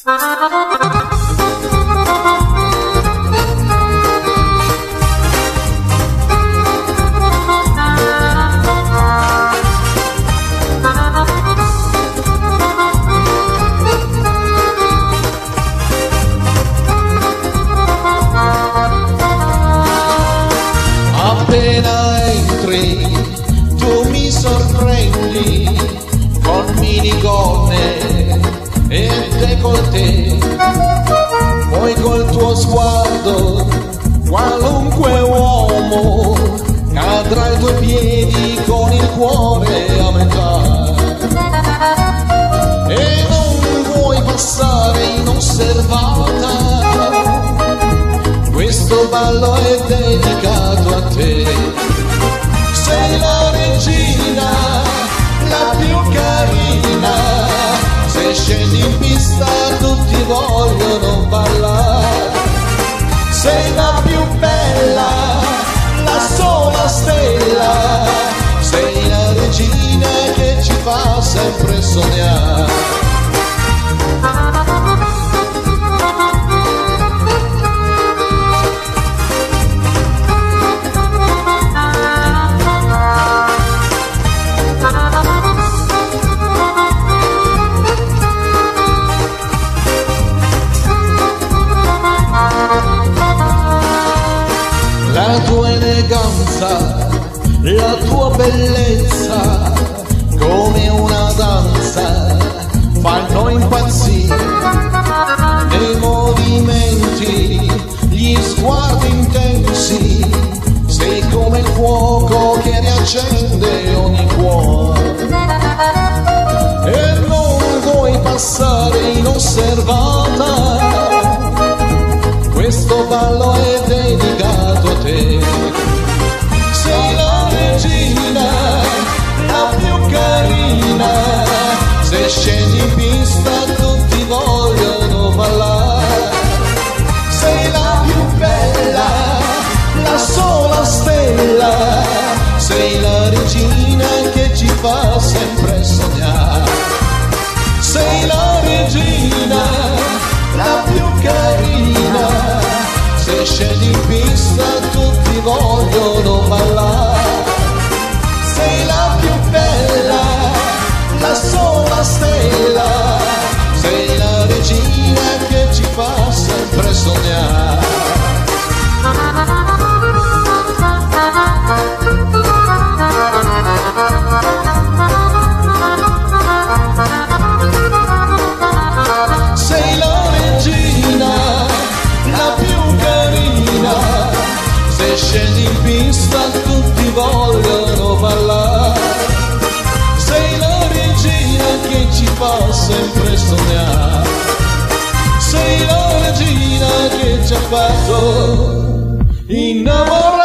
Appena entri tu mi sorprendi con minigonne e décolleté, poi col tuo sguardo qualunque uomo cadrà ai tuoi piedi con il cuore a metà, e non vuoi passare inosservata. Questo ballo è dedicato a te. Sei la regina, la più carina. Se scendi in pista tutti vogliono ballare. Sei la più bella, la sola stella. Sei la regina che ci fa sempre sognare. La tua eleganza, la tua bellezza, come una danza, fanno impazzire. Nei movimenti, gli sguardi intensi, sei come il fuoco che riaccende ogni cuore. E non vuoi passare inosservata. Questo ballo è dedicato a te. Sei la regina, la più carina. Se scendi in pista tutti vogliono ballare. Sei la più bella, la sola stella. Sei la regina che ci fa sempre sognare. Sei la regina, la più carina. Se scendi in pista tutti vogliono ballare. Sei la più bella, la sola stella. Sei la regina che ci fa sempre sognare. Sei la regina, la più carina. Se scendi in pista tutti vogliono ballare. Sei la regina che ci fa sempre sognare. Sei la regina che ci ha fatto innamorare.